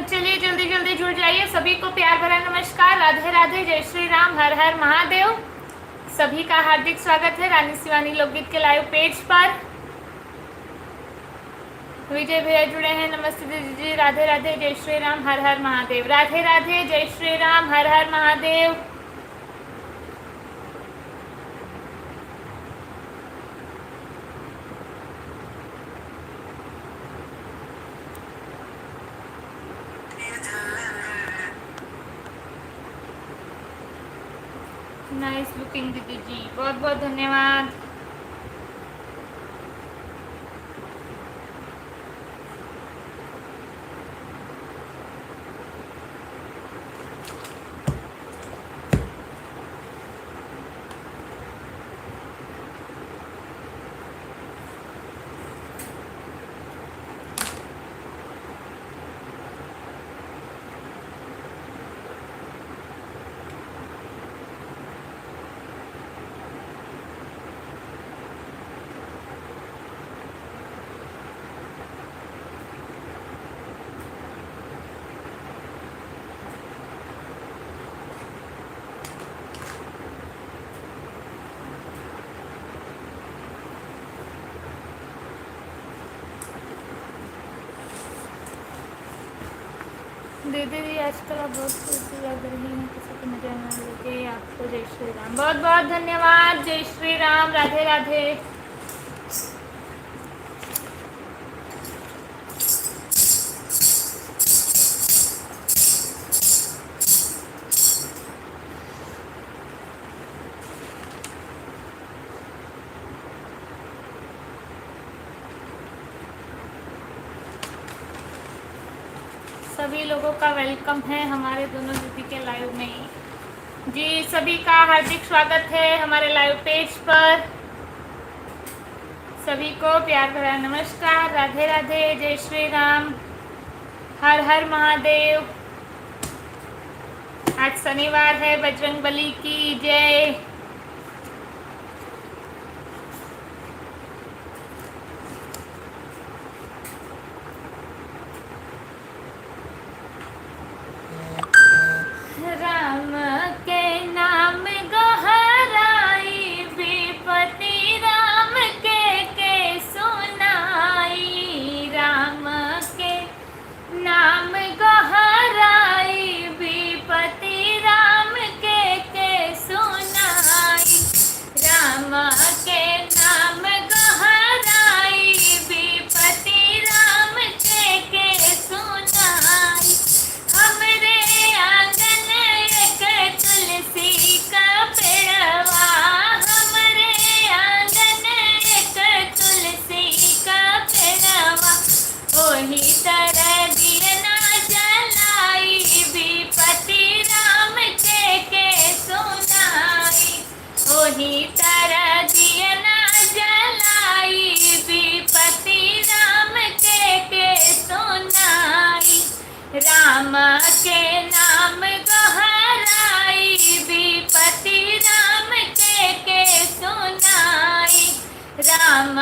चलिए जल्दी जल्दी जुड़ जाइए। सभी को प्यार भरा नमस्कार, राधे राधे, जय श्री राम, हर हर महादेव। सभी का हार्दिक स्वागत है रानी शिवानी लोकगीत के लाइव पेज पर। विजय भैया जुड़े हैं, नमस्ते दीदी जी, राधे राधे, जय श्री राम, हर हर महादेव। राधे राधे, जय श्री राम, हर हर महादेव। नाइस लुकिंग दीदी जी, बहुत बहुत धन्यवाद। दीदी जी आजकल आप बहुत खुशी लग रही हैं, किसी को मजा ना लगे आपको। जय श्री राम, बहुत बहुत धन्यवाद। जय श्री राम, राधे राधे। सभी लोगों का वेलकम है हमारे दोनों दीदी के लाइव में जी। सभी का हार्दिक स्वागत है हमारे लाइव पेज पर। सभी को प्यार भरा नमस्कार, राधे राधे, जय श्री राम, हर हर महादेव। आज शनिवार है, बजरंगबली की जय। राम के नाम गहराई, विपति राम के सुनाई। राम के नाम गहराई, विपति राम के सुनाई। राम के नाम गहराई, विपति राम के सुनाई। हमरे आंगन एक तुलसी का पेड़वा, हमरे आंगन एक तुलसी का पेड़वा। ओही तरह दियना जलाई, विपति राम के सुनाई। ओही तरह दियना जलाई, विपति राम के सुनाई। राम के नाम गहराई, विपति राम के सुनाई। राम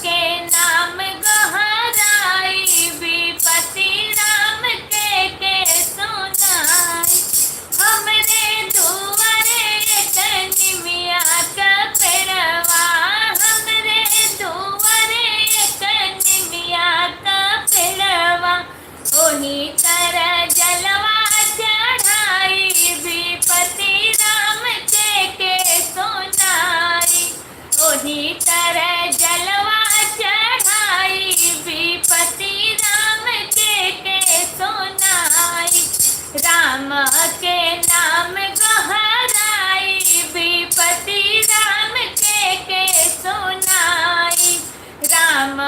के नाम गहराई, विपति राम के सुनाई। हमरे दुआरे एक निमिया का पेड़वा, हमरे दुआरे एक निमिया का पेड़वा। ओही तरह जलवा चढ़ाई, विपति राम के सुनाई। ओही तरह जलवा चढ़ाई, विपति राम के सुनाई। राम के नाम गहराई, विपति राम के सुनाई। राम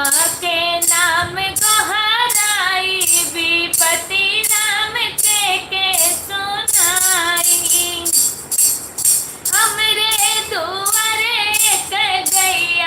के नाम गहराई, विपति राम के सुनाई। हमरे दुआरे एक गैया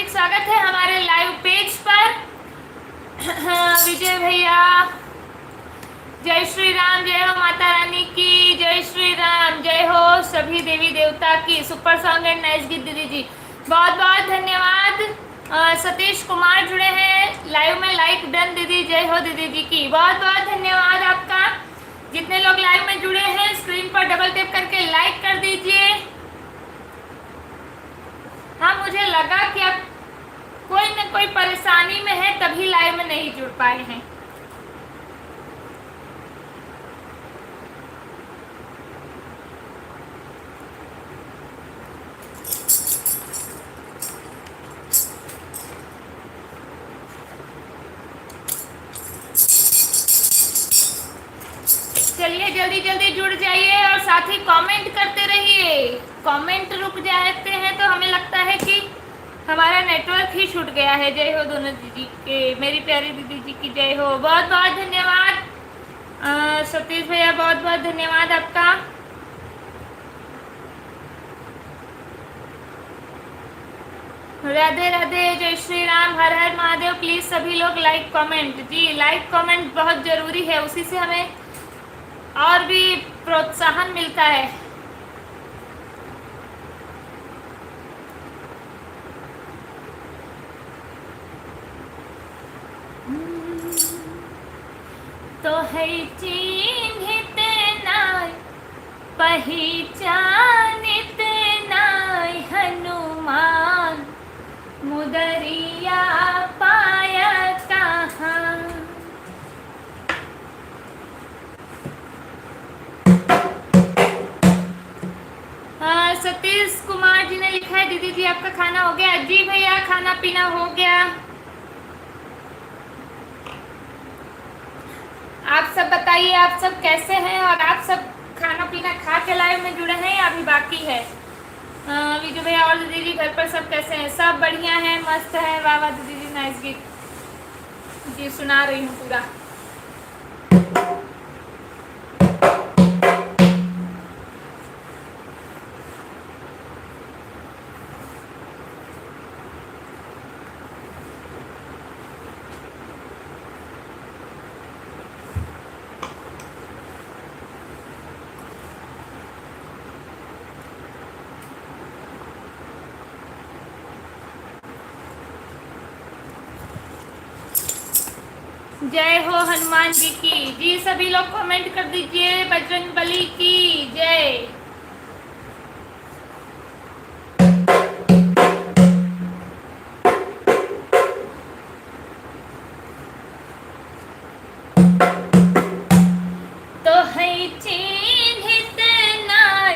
हार्दिक स्वागत है हमारे लाइव पेज पर। विजय भैया, जय श्री राम, जय हो माता रानी की, जय श्री राम, जय हो सभी देवी देवता की। सुपर सॉन्ग एंड नाइस गीत दीदी जी, बहुत बहुत धन्यवाद। सतीश कुमार जुड़े हैं लाइव में, लाइक डन दीदी, जय हो दीदी जी की, बहुत बहुत धन्यवाद आपका। जितने लोग लाइव में जुड़े हैं स्क्रीन पर डबल टैप करके लाइक कर दीजिए। हाँ, मुझे लगा कि आप कोई न कोई परेशानी में है तभी लाइव में नहीं जुड़ पाए हैं। चलिए जल्दी जल्दी जुड़ जाइए और साथ ही कमेंट करते रहिए। कमेंट रुक जाते हैं तो हमें लगता है कि हमारा नेटवर्क ही छूट गया है। जय हो दोनों दीदी के, मेरी प्यारी दीदी जी की जय हो, बहुत बहुत धन्यवाद। सतीश भैया बहुत बहुत धन्यवाद आपका। राधे राधे, जय श्री राम, हर हर महादेव। प्लीज सभी लोग लाइक कमेंट, जी लाइक कमेंट बहुत जरूरी है, उसी से हमें और भी प्रोत्साहन मिलता है। तो है चिन्हित नाय पहिचानित नाय हनुमान, मुदरिया पाया कहाँ। सतीश कुमार जी ने लिखा है दीदी जी आपका खाना हो गया। जी भैया खाना पीना हो गया। आप सब बताइए, आप सब कैसे हैं और आप सब खाना पीना खा के लाइव में जुड़े हैं या अभी बाकी है? विजय भैया और दीदी जी घर पर सब कैसे हैं? सब बढ़िया है, मस्त है, वाह वाह दीदी जी, नाइस गीत जी सुना रही हूँ पूरा। जय हो हनुमान जी की, जी सभी लोग कमेंट कर दीजिए। बजरंग बली की जय। तो है चिन्हित नाय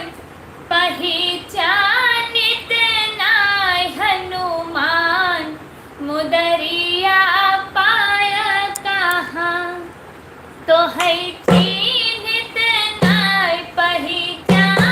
पहिचानित नाय हनुमान, मुदरिया पाया कहाँ। तो है चिन्हित नाय पहिचानित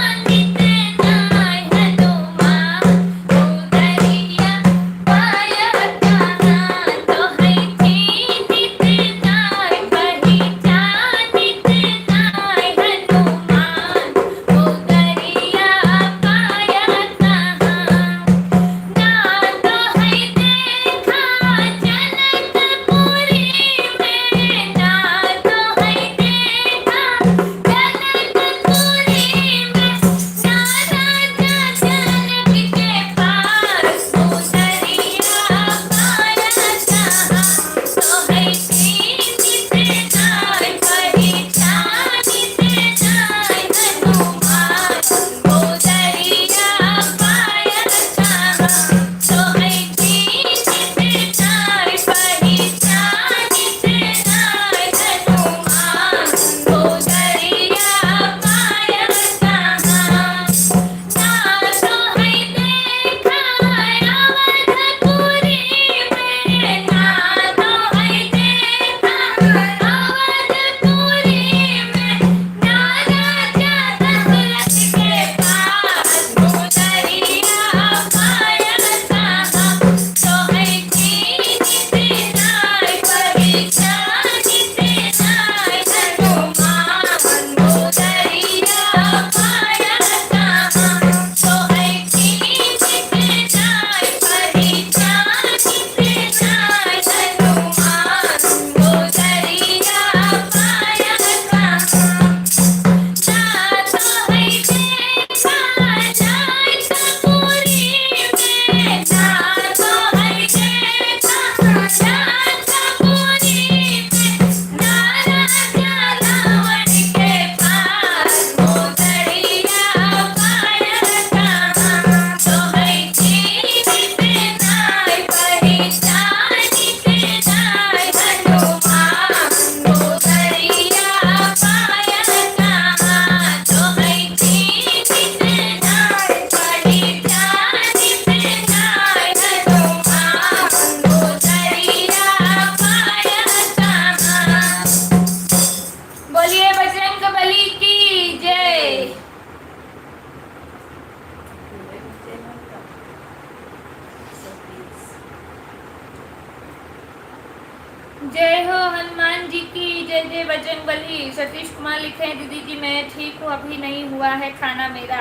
जय हो हनुमान जी की जय। जय बजरंग बली। सतीश कुमार लिखे हैं, दीदी जी मैं ठीक हूँ, अभी नहीं हुआ है खाना मेरा।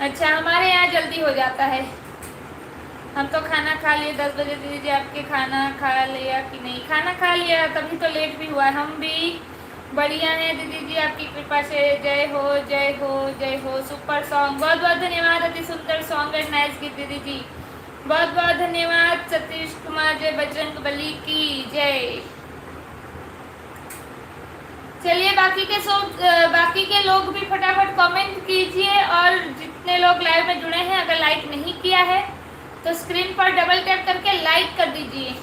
अच्छा, हमारे यहाँ जल्दी हो जाता है। हम तो खाना खा लिए 10 बजे। दीदी जी आपके खाना खा लिया कि नहीं? खाना खा लिया, तभी तो लेट भी हुआ है। हम भी बढ़िया हैं दीदी जी आपकी कृपा से। जय हो जय हो जय हो। सुपर सॉन्ग, बहुत बहुत धन्यवाद। अति सुंदर सॉन्ग एंड नाइस गीत दीदी जी, बहुत बहुत धन्यवाद। सतीश कुमार, जय बजरंग बली की जय। चलिए बाकी के लोग भी फटाफट कमेंट कीजिए, और जितने लोग लाइव में जुड़े हैं अगर लाइक नहीं किया है तो स्क्रीन पर डबल टैप करके लाइक कर दीजिए।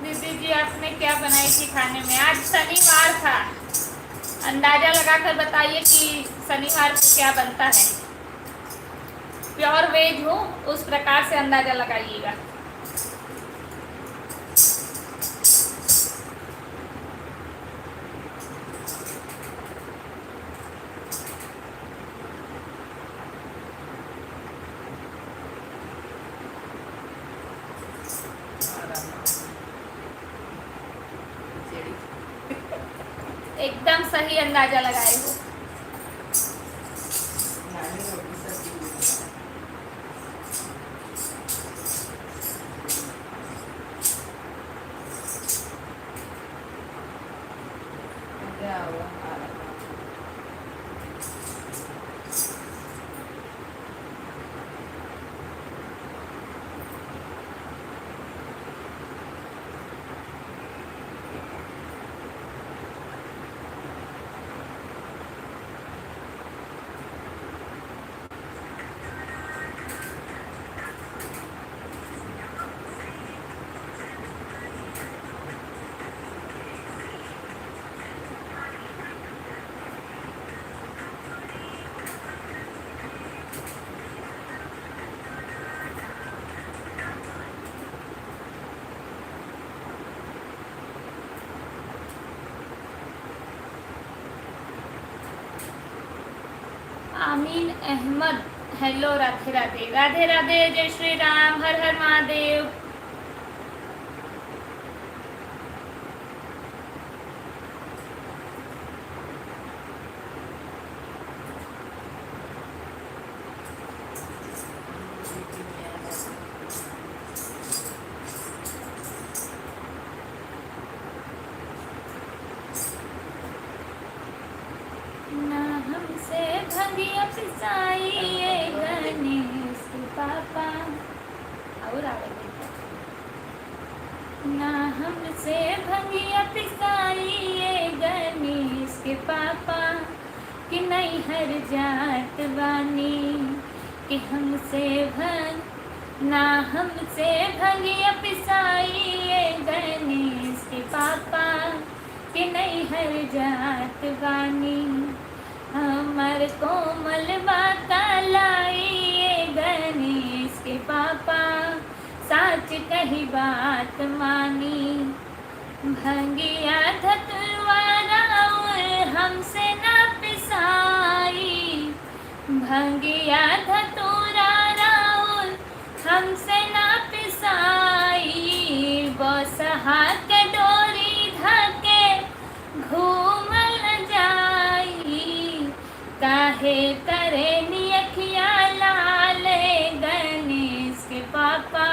दीदी जी आपने क्या बनाई थी खाने में? आज शनिवार था, अंदाजा लगाकर बताइए कि शनिवार को क्या बनता है। प्योर वेज हो उस प्रकार से अंदाजा लगाइएगा। एकदम सही अंदाजा लगाए हो। आमीन अहमद, हेलो, राधे राधे। राधे राधे, जय श्री राम, हर हर महादेव। ना हमसे भंगिया पिसाई ये गणेश पापा, और आगे ना हमसे भंगिया पिसाई ये गणेश के पापा, कि नहीं हर जात बानी कि हमसे भंग, ना हमसे भंगिया पिसाई ये गणेश के पापा, कि नहीं हर जात बानी, हमर कोमल बाता लाई ये गणेश के पापा, साच कही बात मानी, भंगिया धतुआ राउर हमसे ना पिसाई, भंगिया धतुरा राउर हमसे ना पिसाई, बसहा के डोरी धके घूमल जाई, काहे करे नियखिया लाल गणेश के पापा,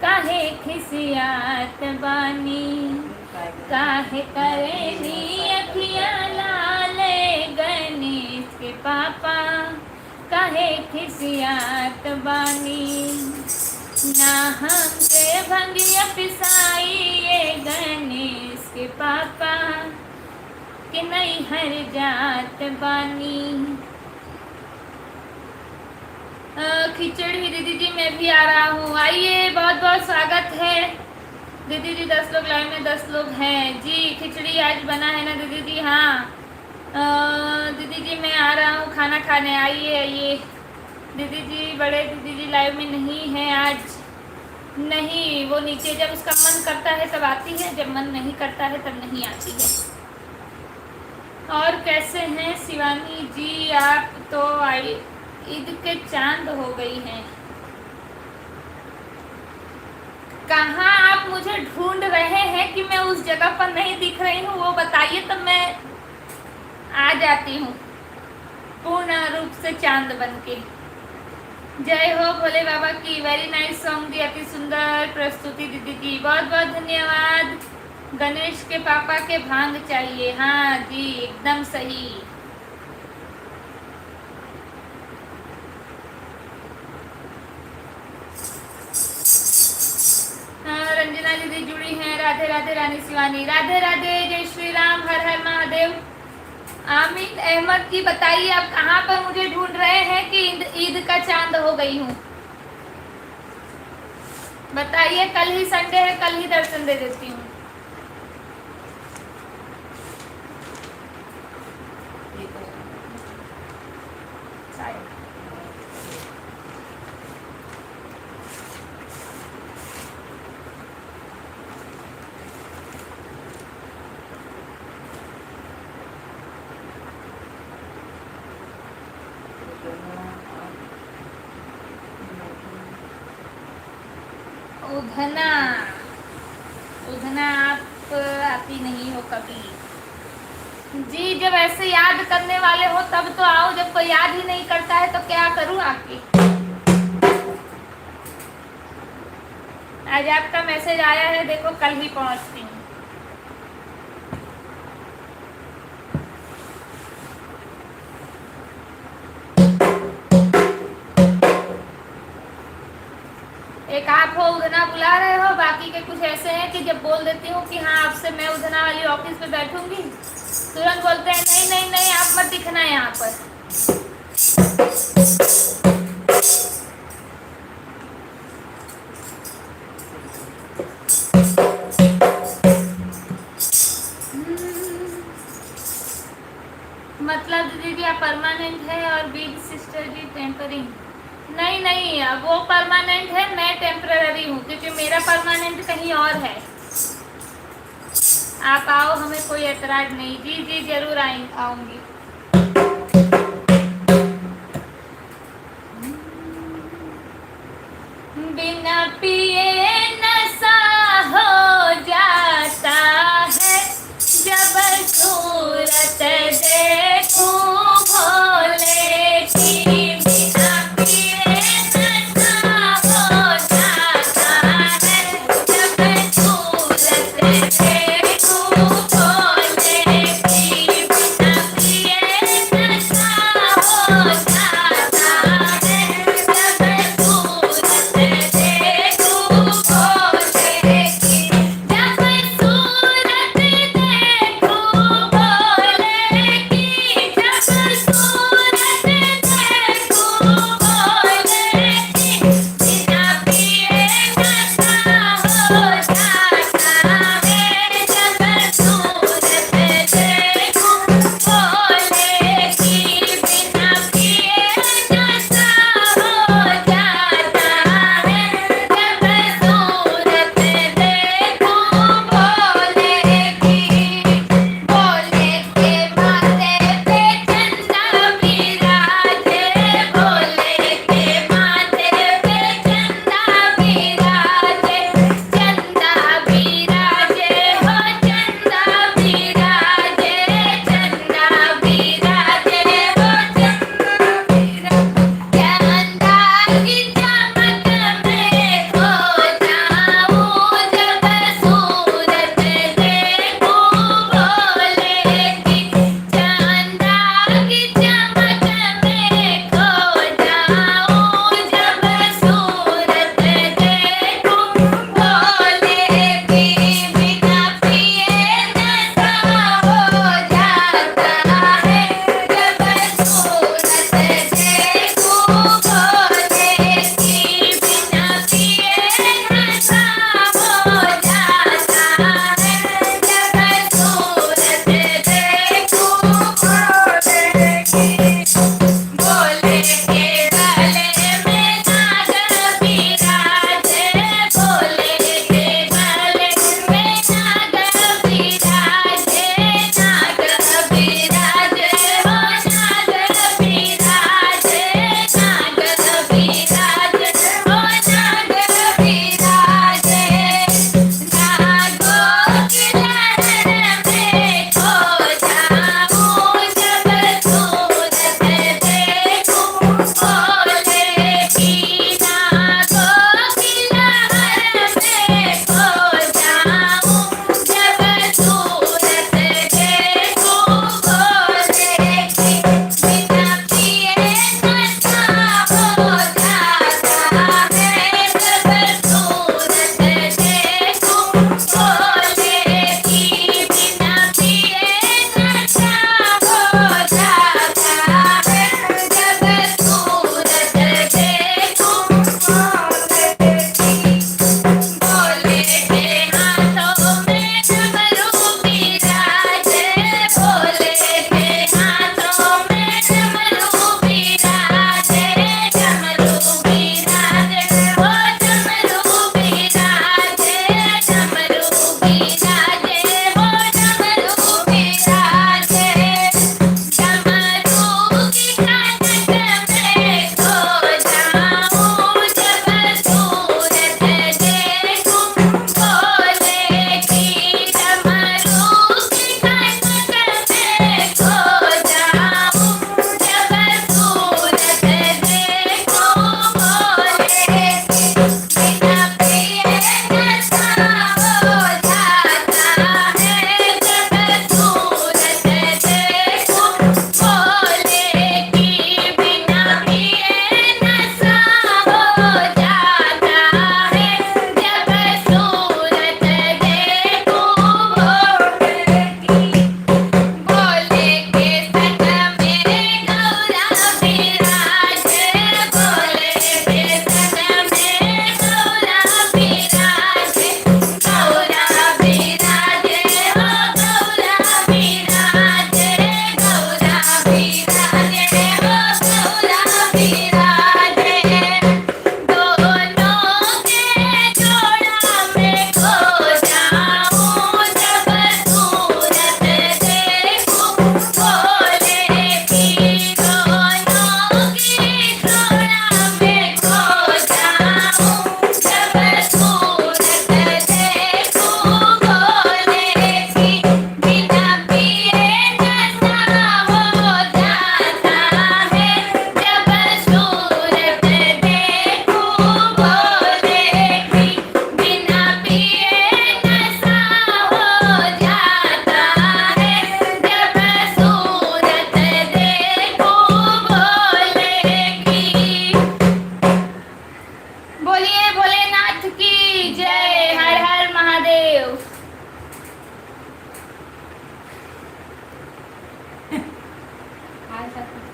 काहे खिसियात बानी, काहे करे नियखिया लाल गणेश के पापा, काहे खिसियात बानी, ना हमके भंगिया पिसाई ये गणेश के पापा कि नहीं हर जात बानी। खिचड़ी दीदी जी मैं भी आ रहा हूँ, आइए, बहुत बहुत स्वागत है दीदी जी। 10 लोग लाइन में, 10 लोग हैं जी। खिचड़ी आज बना है ना दीदी जी? हाँ दीदी जी मैं आ रहा हूँ खाना खाने, आइए आइए दीदी जी। बड़े दीदी जी लाइव में नहीं है आज, नहीं, वो नीचे जब उसका मन करता है तब आती है, जब मन नहीं करता है तब नहीं आती है। और कैसे हैं शिवानी जी? आप तो आई ईद के चांद हो गई हैं। कहाँ आप मुझे ढूंढ रहे हैं कि मैं उस जगह पर नहीं दिख रही हूँ, वो बताइए तब मैं आ जाती हूँ पूर्ण रूप से चांद बनके। जय हो भोले बाबा की। वेरी नाइस सॉन्ग दी, अति सुंदर प्रस्तुति दीदी जी, बहुत बहुत धन्यवाद। गणेश के पापा के भांग चाहिए, हाँ जी एकदम सही। रंजना दीदी जुड़ी हैं, राधे राधे रानी शिवानी, राधे राधे, जय श्री राम, हर हर महादेव। आमिन अहमद जी बताइए आप कहाँ पर मुझे ढूंढ रहे हैं कि ईद का चांद हो गई हूँ? बताइए, कल ही संडे है, कल ही दर्शन दे देती हूँ। उधना उधना आप आती नहीं हो कभी जी। जब ऐसे याद करने वाले हो तब तो आओ, जब कोई याद ही नहीं करता है तो क्या करूं आके। आज आपका मैसेज आया है, देखो कल ही पहुंचती हूँ। एक आप हो उधना बुला रहे हो, बाकी के कुछ ऐसे हैं कि जब बोल देती हूँ कि हाँ आपसे मैं उधना वाली ऑफिस में बैठूंगी, तुरंत बोलते हैं नहीं नहीं नहीं आप मत दिखना है यहाँ पर। मतलब दीदी आप परमानेंट है और बिग सिस्टर जी टेम्परिंग? नहीं नहीं, वो परमानेंट है, मैं टेम्पररी हूँ, क्योंकि मेरा परमानेंट कहीं और है। आप आओ, हमें कोई एतराज नहीं। जी जी जरूर आऊंगी। बिना पिए नशा हो जाता है, जब सूरत देखूं भोले की। बिना पिए नशा हो जाता है, जब सूरत देखूं भोले की। बिना पिए नशा हो जाता है, जब सूरत देखूं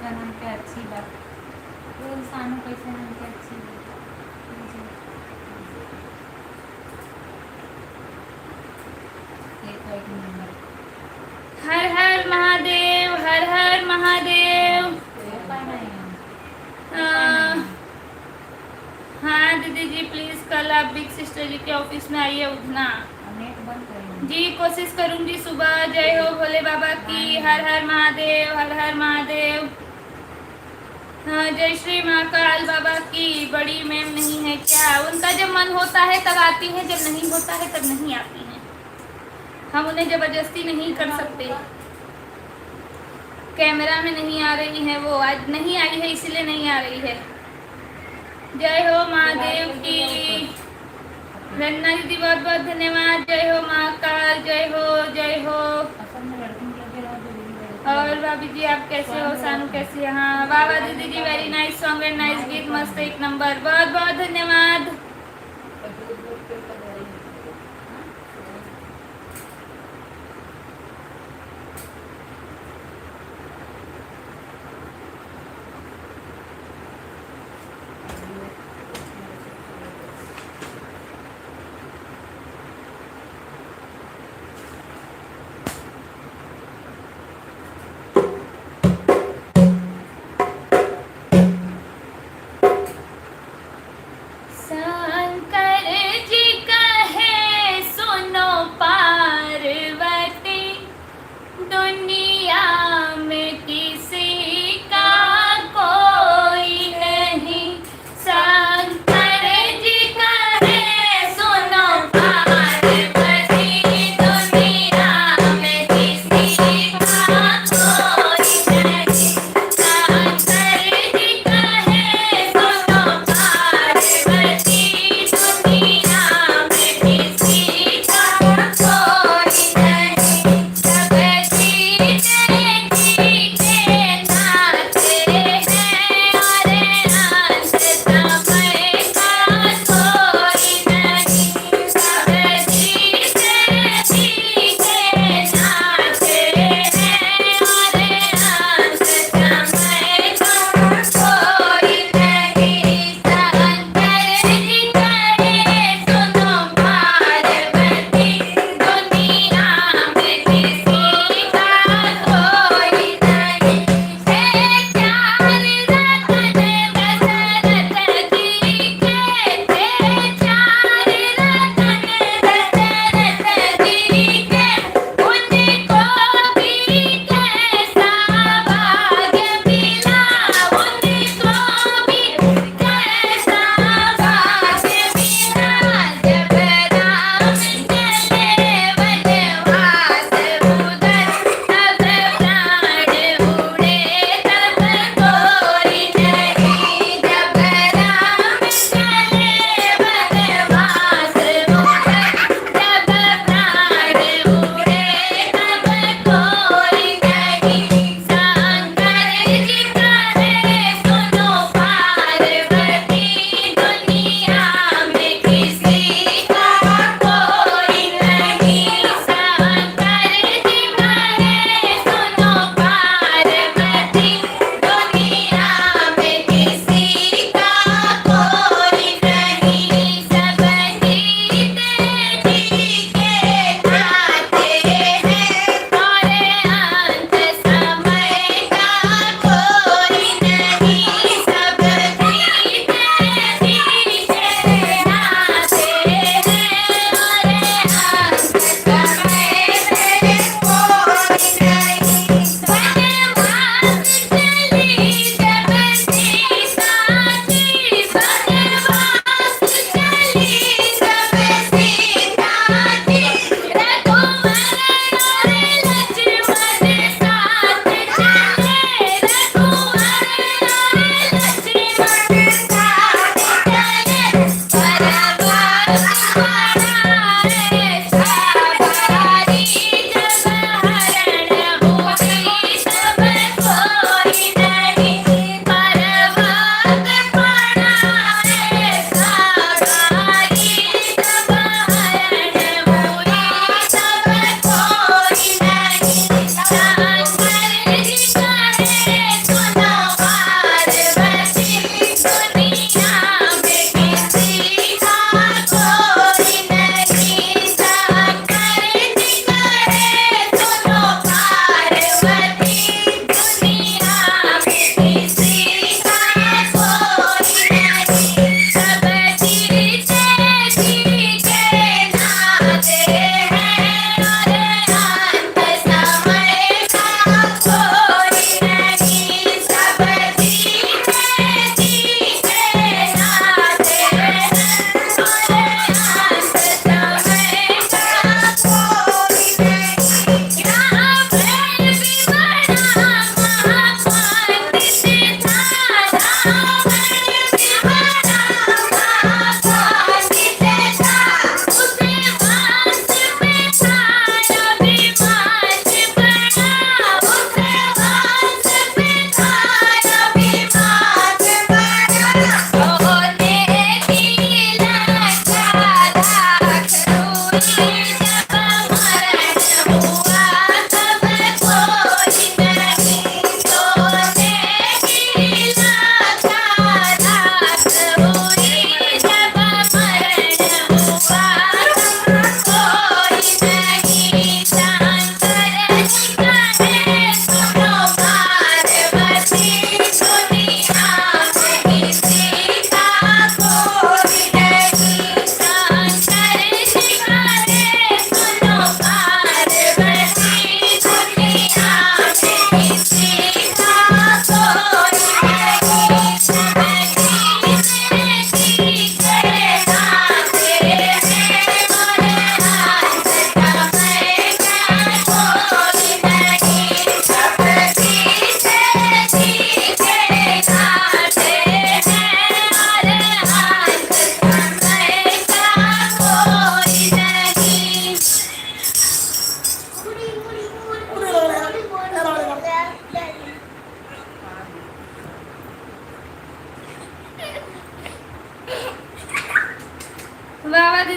का नाम क्या अच्छी बात, वो सानू कैसे नाम क्या अच्छी बात। हर हर महादेव, हर हर महादेव। हाँ दीदी जी प्लीज कल आप बिग सिस्टर जी के ऑफिस में आइए उठना। जी कोशिश करूंगी सुबह। जय हो भोले बाबा की, हर हर महादेव, हर हर महादेव। हाँ, जय श्री महाकाल बाबा की। बड़ी मैम नहीं है क्या? उनका जब मन होता है तब आती है, जब नहीं होता है तब नहीं आती हैं। हम उन्हें जबरदस्ती नहीं कर सकते। कैमरा में नहीं आ रही है वो, आज नहीं आई है इसलिए नहीं आ रही है। जय हो महादेव की। रन्ना दीदी बहुत बहुत धन्यवाद। जय हो महाकाल, जय हो जय हो। और भाभी जी आप कैसे हो? सानू कैसी है? हाँ वाह वाह दीदी जी, very nice song and nice गीत, मस्त एक नंबर। बहुत बहुत धन्यवाद। शंकर जी का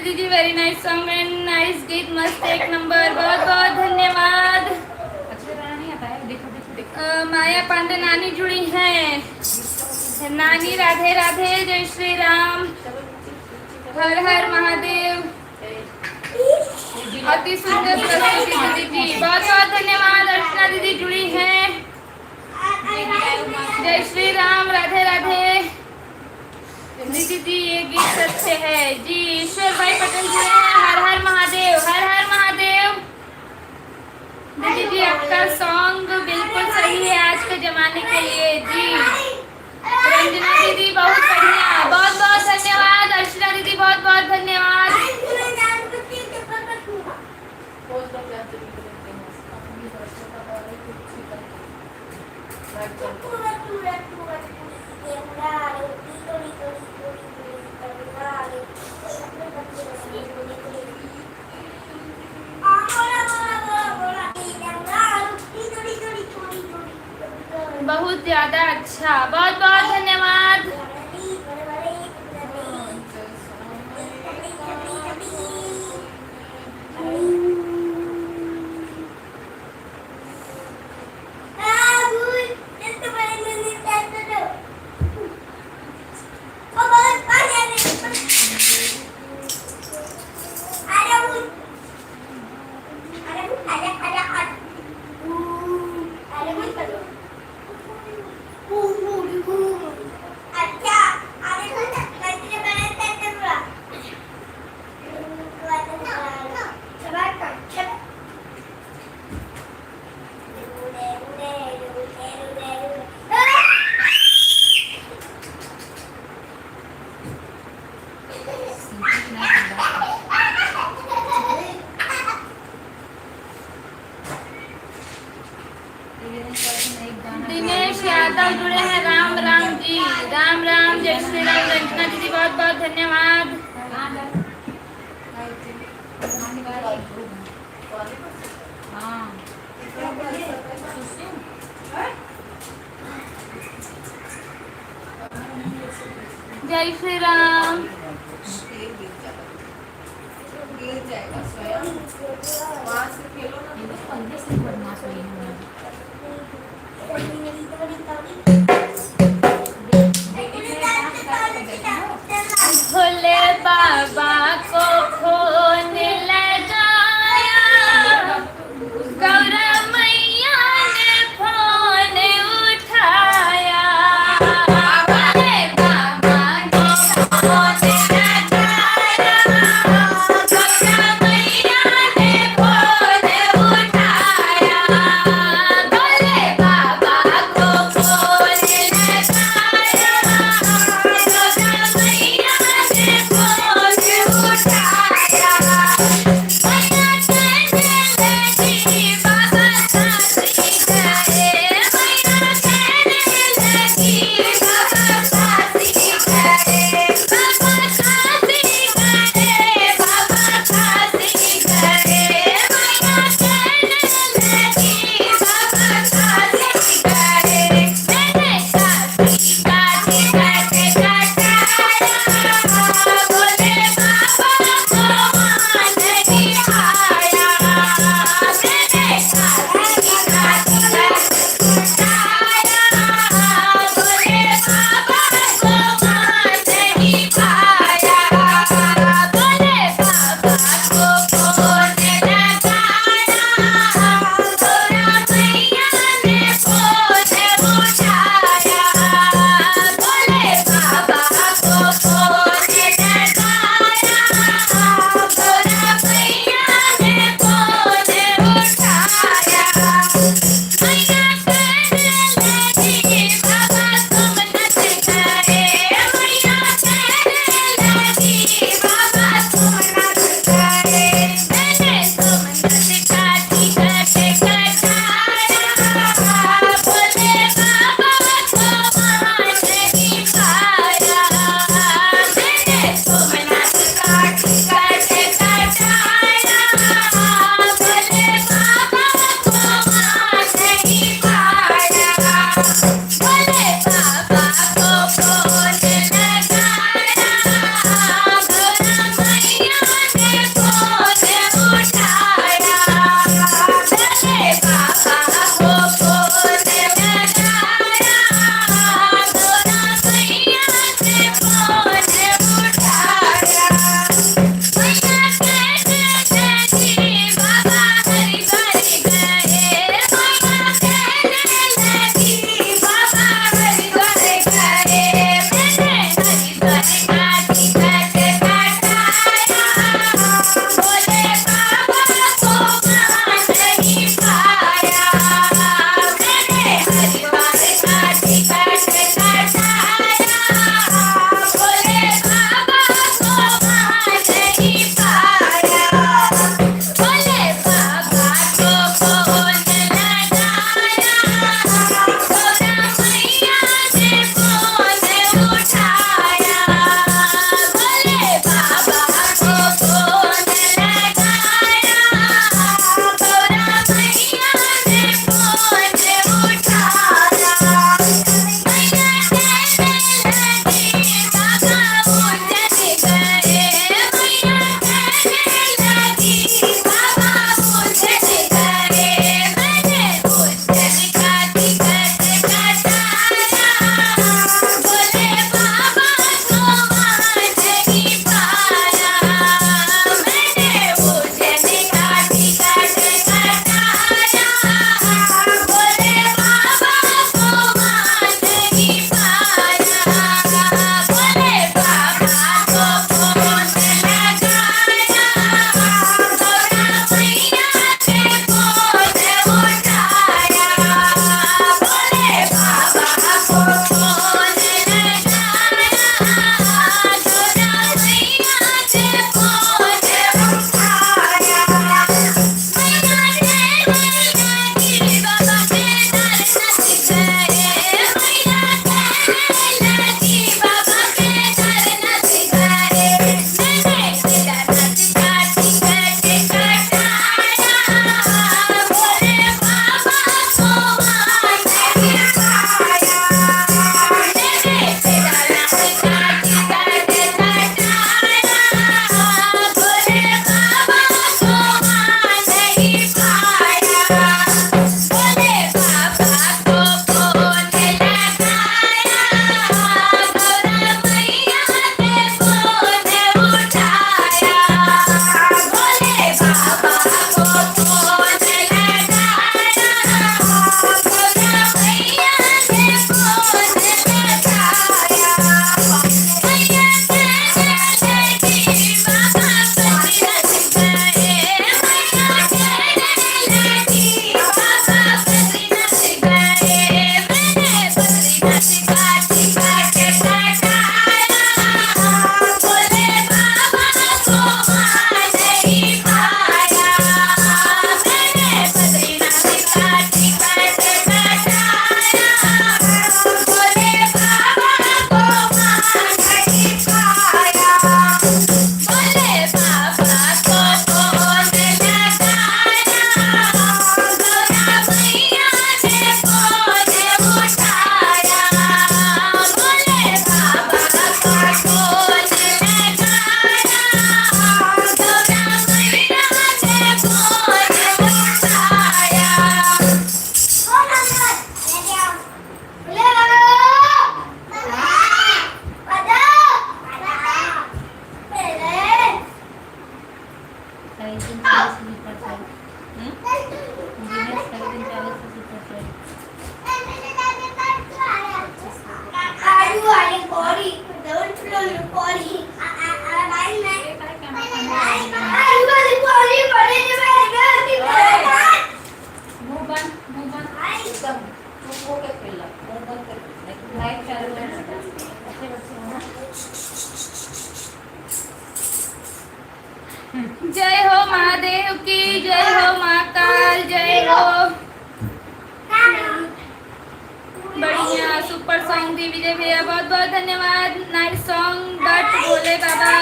दीदी जी, very nice song and nice गीत, मस्त एक नंबर, बहुत बहुत धन्यवाद। माया पांडे नानी जुड़ी हैं। नानी राधे राधे, जय श्री राम, हर हर महादेव। अति सुंदर प्रस्तुति दीदी जी, बहुत बहुत धन्यवाद। अर्चना दीदी जुड़ी हैं। जय श्री राम, राधे राधे। दीदी जी ये गीत अच्छे है जी। ईश्वर भाई पटेल जुड़े हैं। हर हर महादेव, हर हर महादेव। दीदी जी आपका सॉन्ग बिल्कुल सही है आज के जमाने के लिए जी। रंजना दीदी बहुत बढ़िया, बहुत बहुत धन्यवाद। अर्चना दीदी बहुत बहुत धन्यवाद। बहुत ज्यादा अच्छा, बहुत बहुत धन्यवाद। दिनेश यादव जुड़े हैं। राम राम जी, राम राम, जय श्री राम। रंजना दीदी बहुत बहुत धन्यवाद। जय श्री राम। भोले बाबा को फोन लगाया, गौरा मैया ने फोन उठाया। भोले बाबा को फोन लगाया, गौरा मैया ने फोन उठाया। भोले बाबा को फोन लगाया, गौरा मैया ने फोन उठाया। मैया कहने लगी बाबा काशी गए, मैया कहने लगी बाबा काशी गए, बाबा काशी गए, बाबा काशी गए। मैया कहने लगी बाबा काशी गए। मैंने काशी का टिकट कटाया, भोले बाबा को वहाँ नहीं आया। मैंने काशी का टिकट कटाया, भोले बाबा को वहाँ नहीं पाया। भोले बाबा को फोन लगाया, गौरा मैया ने फोन उठाया। भोले बाबा को फोन लगाया, गौरा मैया ने फोन उठाया। मैया कहने लगी बाबा तुम नच गए, मैया कहने लगी बाबा तुम नच गए। मैंने तुम नच का टिकट कटाया, भोले बाबा को वहाँ नहीं पाया। मैंने तुम नच का टिकट कटाया, भोले बाबा को वहाँ नहीं पाया। भोले बाबा को फोन लगाया, गौरा मैया मुंह बंद एकदम चुप होके खेलना, मुंह बंद करके लाइट चालू है अच्छे बच्चे हो ना। जय हो महादेव की, जय हो महाकाल, जय हो। बढ़िया सुपर सॉन्ग दी विजय भैया, बहुत बहुत धन्यवाद। Nice song. बट बोले बाबा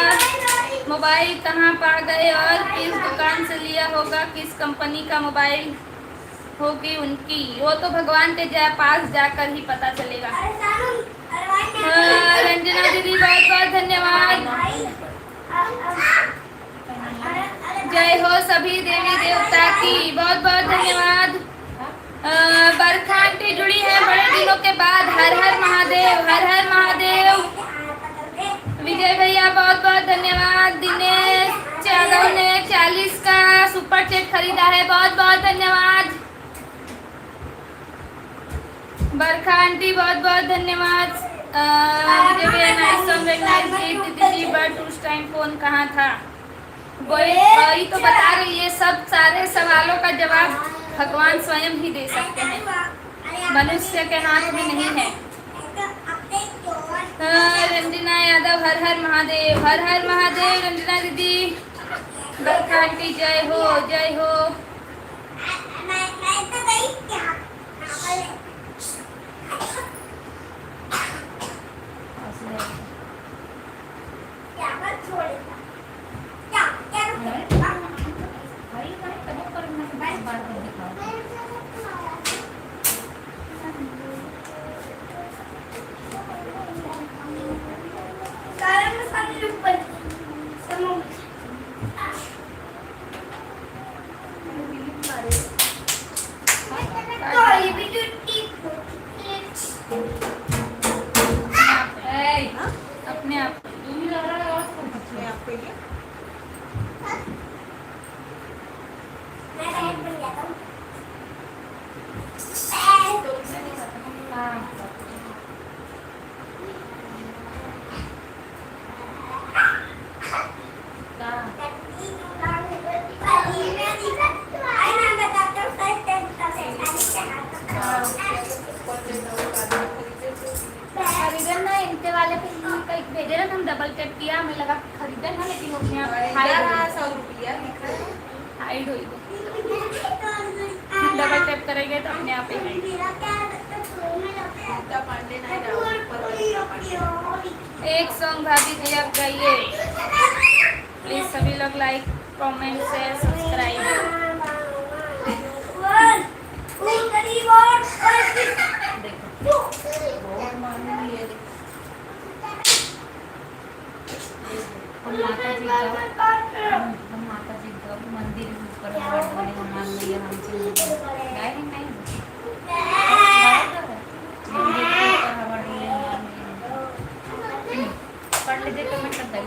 मोबाइल कहाँ पा गए और किस दुकान से लिया होगा, किस कंपनी का मोबाइल होगी उनकी, वो तो भगवान के पास जाकर ही पता चलेगा। रंजना दीदी बहुत बहुत धन्यवाद। जय हो सभी देवी देवता की, बहुत बहुत धन्यवाद। बरखा आंटी जुड़ी है बड़े दिनों के बाद। हर हर महादेव, हर हर महादेव। विजय भैया बहुत बहुत धन्यवाद। दिनेश यादव ने 40 का सुपर चैट खरीदा है, बहुत बहुत धन्यवाद। बरखा आंटी बहुत बहुत धन्यवाद। विजय भैया नाइस सॉन्ग, नाइस गीत दीदी, बट उस टाइम फोन कहाँ था? वही तो बता रही है, सब सारे सवालों का जवाब भगवान स्वयं ही दे सकते हैं, मनुष्य के हाथ में नहीं है। रंजना यादव हर हर महादेव, हर हर महादेव। रंजना दीदी, बरखा आंटी जय हो, जय हो। अपने आप खरीदना इनके वाले पे कहीं भेजे ना, हम डबल टैप किया, हमें लगा खरीदे ना, लेकिन वो अपने आप हाइड हुई। डबल टैप करेंगे तो अपने आप ही एक सॉन्ग भाभी जी आप गाइए प्लीज। सभी लोग लाइक कमेंट शेयर सब्सक्राइब। हम माता जी का मंदिर ऊपर पढ़ लीजिए कमेंट कर दें।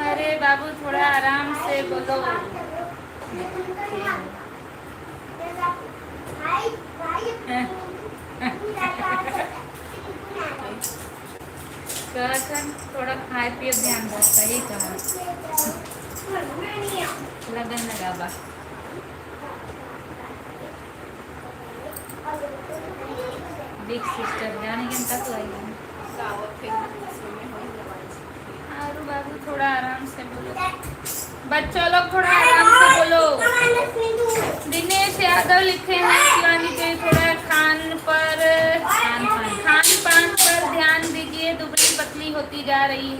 अरे बाबू थोड़ा आराम से बोलो। थोड़ा खाए पिए ध्यान रख, सही कहा। लगन लगा बा बिग सिस्टर जाने के तक लगी आरू थोड़ा आराम से बोलो, बच्चों लोग थोड़ा आराम से बोलो। दिनेश यादव लिखे हैं शिवानी जी थोड़ा खान पान पर ध्यान दीजिए, दुबली पतली होती जा रही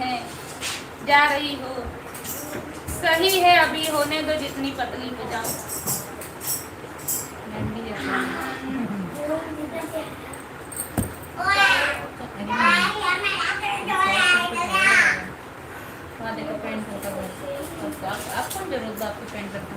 हो। सही है, अभी होने दो, जितनी पतली हो जाओ। हाँ देखो पेंट होता है, आप कौन जरूरत है आपको पेंट करना।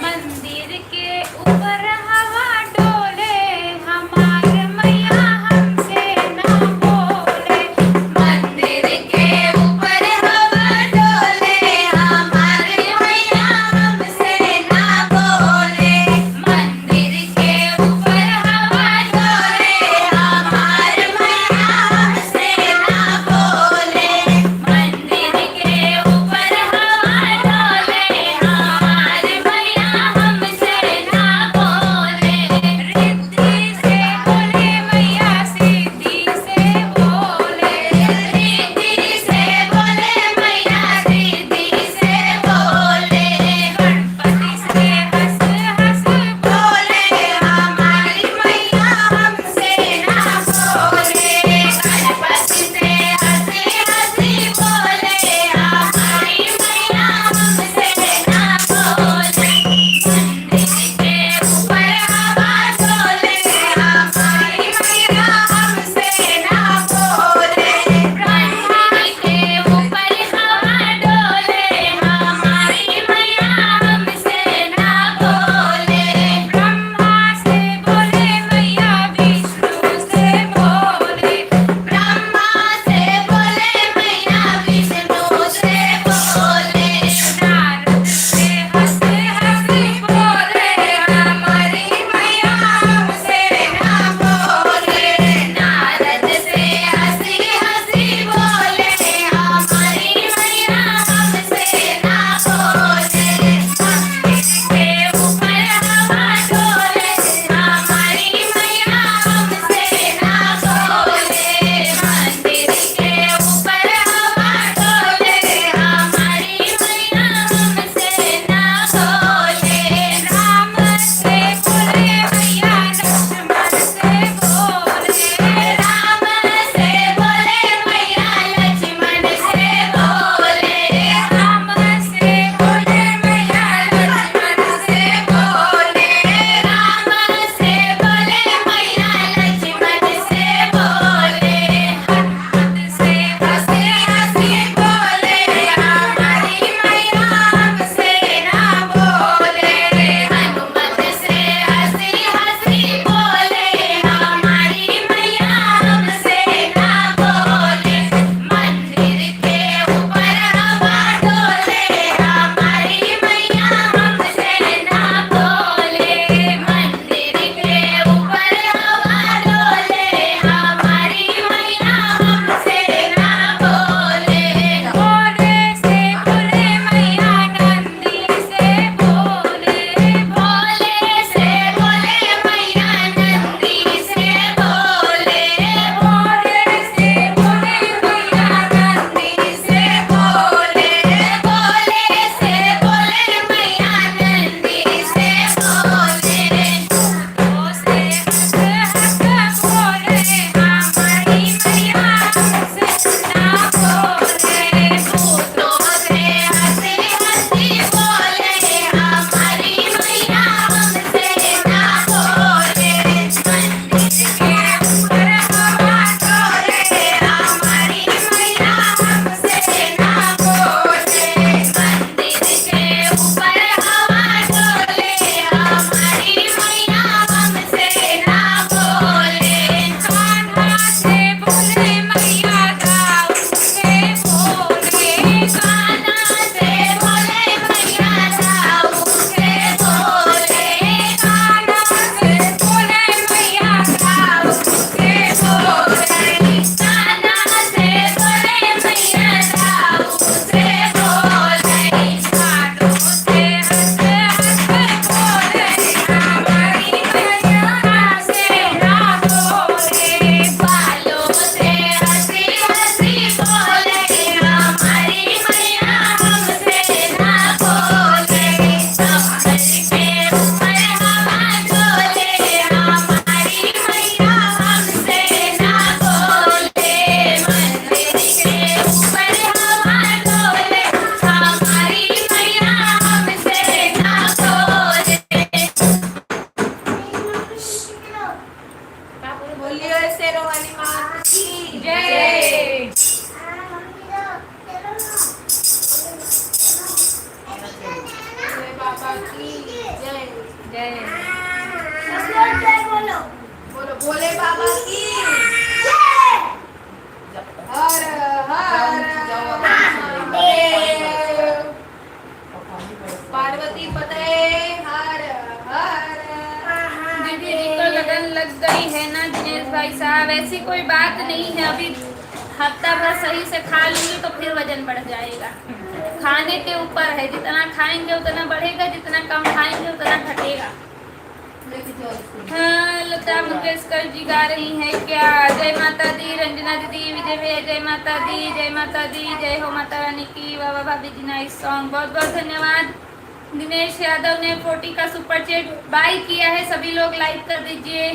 मंदिर के ऊपर हवा डोले, हमारे मैया हमसे ना शेरों वाली माँ की जय। भोले बाबा की जय। जय। बोलो भोले बाबा की हर हर महादेव। पार्वती पते हर हर। दीदी जी को लगन लग गई है ना दिनेश भाई साहब? ऐसी कोई बात नहीं है, अभी हफ्ता भर सही से खा लूंगी तो फिर वजन बढ़ जाएगा। खाने के ऊपर है, जितना खाएंगे उतना बढ़ेगा, जितना कम खाएंगे उतना घटेगा। हाँ, लता मंगेशकर जी गा रही हैं क्या? जय माता दी रंजना दीदी, विजय भैया जय माता दी, जय माता दी, जय हो माता रानी की। वाह वाह भाभी जी, नाइस सॉन्ग, बहुत बहुत धन्यवाद। दिनेश यादव ने 40 का सुपर चैट बाय किया है, सभी लोग लाइक कर दीजिए।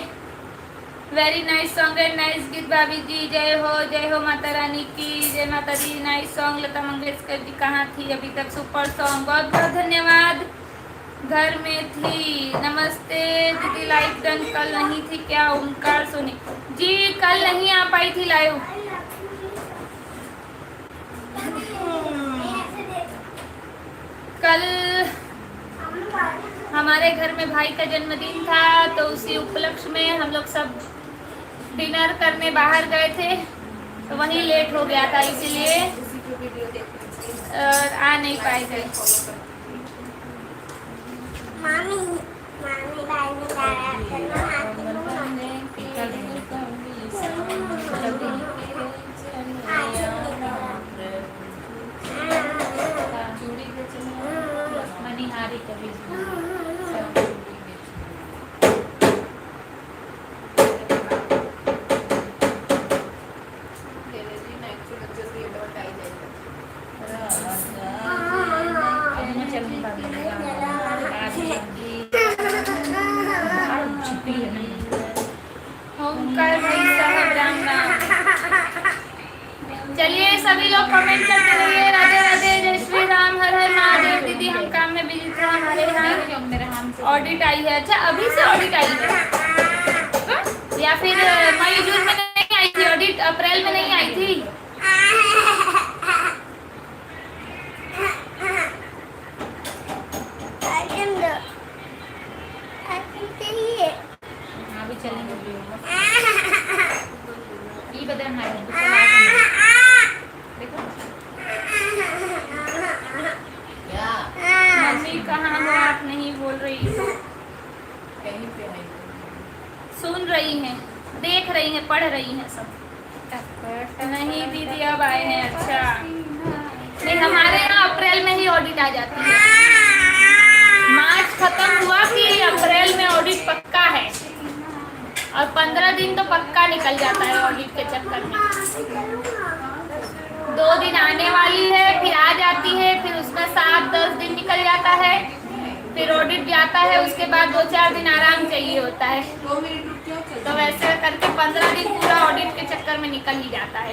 Very nice song and nice गीत भाभी जी, जय हो माता रानी की, जय माता दी, नाइस सॉन्ग। लता मंगेशकर जी कहाँ थी अभी तक? सुपर सॉन्ग, बहुत बहुत धन्यवाद। घर में थी, नमस्ते दीदी, लाइव डन कल नहीं थी क्या? ओमकार सोनी जी कल नहीं आ पाई थी लाइव। कल हमारे घर में भाई का जन्मदिन था, तो उसी उपलक्ष्य में हम लोग सब डिनर करने बाहर गए थे, तो वहीं लेट हो गया था, इसीलिए आ नहीं पाए थे। मामी भाई ने गाया मनिहारी कभी ओमकार भाई साहब राम राम। चलिए सभी लोग कमेंट करते रहिए, राधे राधे, जय श्री राम, हर हर महादेव। दीदी हम काम में बिजी थे, हमारे यहाँ ऑडिट आई है। अच्छा अभी से ऑडिट आई है या फिर मई जून में नहीं आई थी ऑडिट? अप्रैल में नहीं आई थी? अभी चलेंगे ये बदल देखो मम्मी कहाँ हो आप? नहीं बोल रही, सुन रही हैं, देख रही हैं, पढ़ रही हैं सब। नहीं दीदी अब आए हैं। अच्छा नहीं, हमारे यहाँ अप्रैल में ही ऑडिट आ जाती है। मार्च खत्म हुआ कि अप्रैल में ऑडिट पक्का है, और 15 दिन तो पक्का निकल जाता है ऑडिट के चक्कर में। 2 दिन आने वाली है, फिर आ जाती है, फिर उसमें 7-10 दिन निकल जाता है, फिर ऑडिट जाता है, उसके बाद 2-4 दिन आराम चाहिए होता है। तो वैसे करके 15 दिन पूरा ऑडिट के चक्कर में निकल ही जाता है।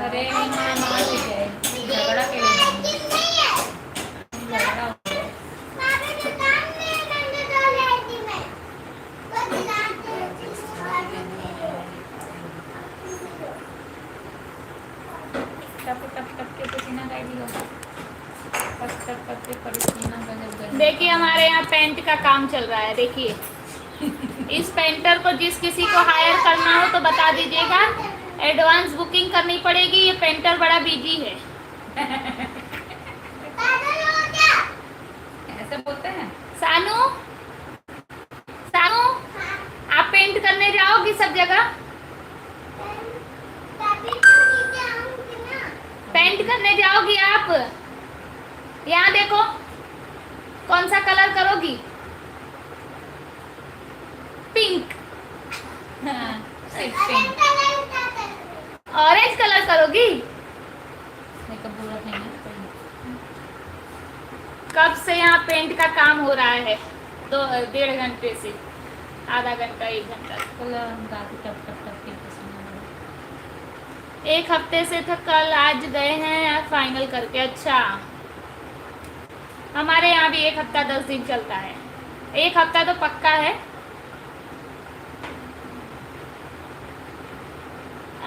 अरे झगड़ा के देखिए हमारे यहाँ पेंट का काम चल रहा है। देखिए इस पेंटर को जिस किसी को हायर करना हो तो बता दीजिएगा, एडवांस बुकिंग करनी पड़ेगी। ये पेंटर बड़ा बिजी है। ऐसे बोलते हैं। सानू सानू आप पेंट करने जाओगी सब जगह? पेंट करने जाओगी आप? यहाँ देखो, कौन सा कलर करोगी? पिंक। पिंक। ऑरेंज कलर करोगी? कब से यहाँ पेंट का काम हो रहा है? 1.5 घंटे से, आधा घंटा 1 घंटा। एक हफ्ते से था, कल आज गए हैं फाइनल करके। अच्छा हमारे यहाँ भी 1 हफ्ता 10 दिन चलता है, 1 हफ्ता तो पक्का है,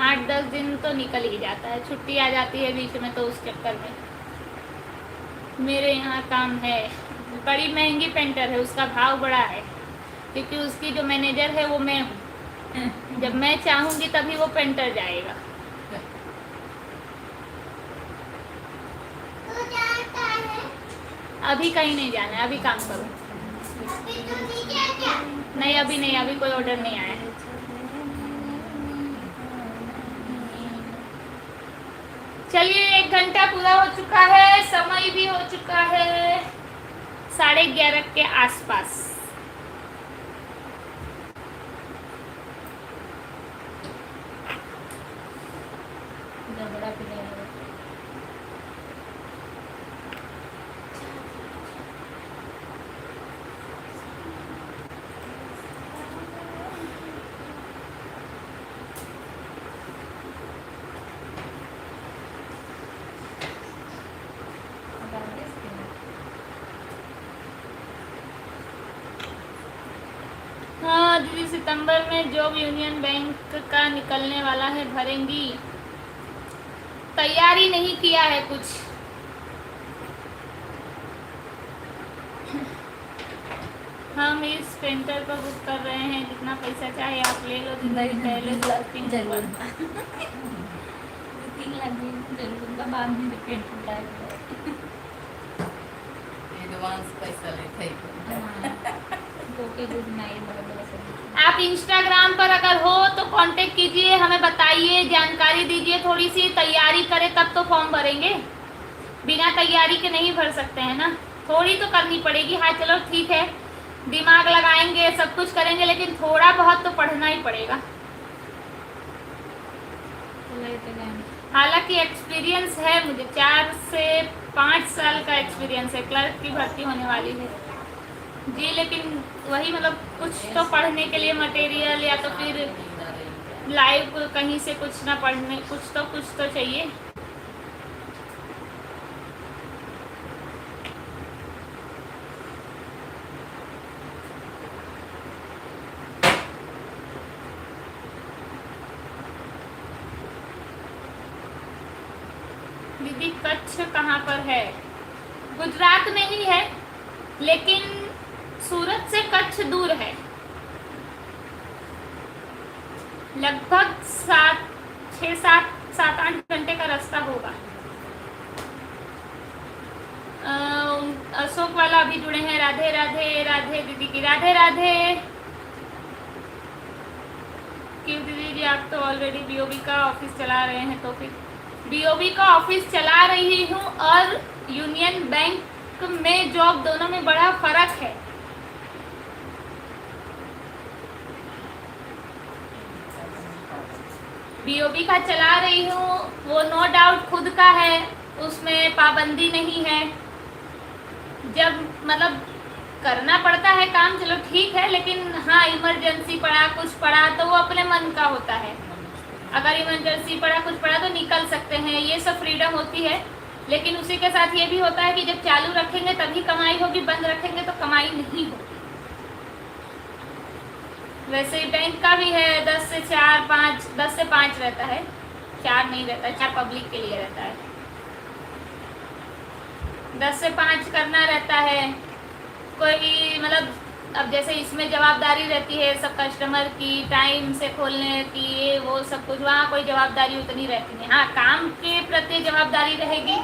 8-10 दिन तो निकल ही जाता है, छुट्टी आ जाती है बीच में, तो उस चक्कर में मेरे यहाँ काम है। बड़ी महंगी पेंटर है, उसका भाव बड़ा है, क्योंकि उसकी जो मैनेजर है वो मैं हूँ। जब मैं चाहूँगी तभी वो पेंटर जाएगा। तू जाता है अभी कहीं नहीं जाना है, अभी काम करो। अभी तू नहीं जाता नहीं अभी नहीं, अभी कोई ऑर्डर नहीं आया है। चलिए 1 घंटा पूरा हो चुका है, समय भी हो चुका है 11:30 के आसपास। इधर बड़ा प्लेयर है। हाँ दीदी, सितंबर में जॉब यूनियन बैंक का निकलने वाला है, भरेंगी? तैयारी नहीं किया है कुछ। हम इस पेंटर पर बुक कर रहे हैं, जितना पैसा चाहे आप ले लो दीदी, पहले 3 जरूर 3 लाख भी जरूर का बाद में डिपेंड होता है। एडवांस पैसा लेते हैं। Okay good night. आप इंस्टाग्राम पर अगर हो तो कांटेक्ट कीजिए, हमें बताइए, जानकारी दीजिए, थोड़ी सी तैयारी करें तब तो फॉर्म भरेंगे। बिना तैयारी के नहीं भर सकते हैं ना, थोड़ी तो करनी पड़ेगी। हाँ चलो ठीक है, दिमाग लगाएंगे, सब कुछ करेंगे, लेकिन थोड़ा बहुत तो पढ़ना ही पड़ेगा। हालांकि एक्सपीरियंस है मुझे, 4 से 5 साल का एक्सपीरियंस है, क्लर्क की भर्ती होने वाली है जी। लेकिन वही मतलब कुछ तो पढ़ने के लिए मटेरियल, या तो फिर लाइव कहीं से कुछ ना पढ़ने, कुछ तो चाहिए। दीदी कच्छ कहाँ पर है? गुजरात में ही है, लेकिन सूरत से कच्छ दूर है, लगभग 7-8 घंटे का रास्ता होगा। अशोक वाला अभी जुड़े हैं। राधे राधे। राधे दीदी की राधे राधे। क्यों दीदी जी, आप तो ऑलरेडी बीओबी का ऑफिस चला रहे हैं, तो फिर बीओबी का ऑफिस चला रही हूँ और यूनियन बैंक में जॉब, दोनों में बड़ा फर्क है। बीओबी का चला रही हूँ, वो नो डाउट खुद का है, उसमें पाबंदी नहीं है। जब मतलब करना पड़ता है काम, चलो ठीक है, लेकिन हाँ इमरजेंसी पड़ा, कुछ पड़ा तो वो अपने मन का होता है। अगर इमरजेंसी पड़ा, कुछ पड़ा तो निकल सकते हैं, ये सब फ्रीडम होती है। लेकिन उसी के साथ ये भी होता है कि जब चालू रखेंगे तभी कमाई होगी, बंद रखेंगे तो कमाई नहीं होगी। वैसे ही बैंक का भी है, 10 से 5 रहता है, 4 नहीं रहता, 4 पब्लिक के लिए रहता है। 10 से 5 करना रहता है। कोई मतलब अब जैसे इसमें जवाबदारी रहती है सब कस्टमर की, टाइम से खोलने की, ये वो सब कुछ, वहाँ कोई जवाबदारी उतनी रहती नहीं। हाँ काम के प्रति जवाबदारी रहेगी,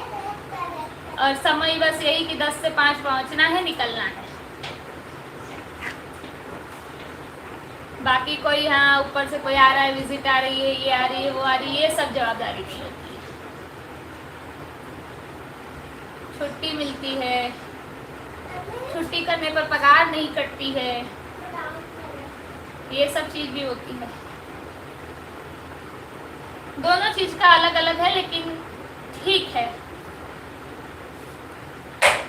और समय बस यही कि 10 से 5 पहुँचना है, निकलना है। बाकी कोई हाँ ऊपर से कोई आ रहा है, विजिट आ रही है, ये आ रही है, वो आ रही है, ये सब जवाबदारी नहीं होती है। छुट्टी मिलती है, छुट्टी करने पर पगार नहीं कटती है, ये सब चीज़ भी होती है। दोनों चीज़ का अलग अलग है, लेकिन ठीक है।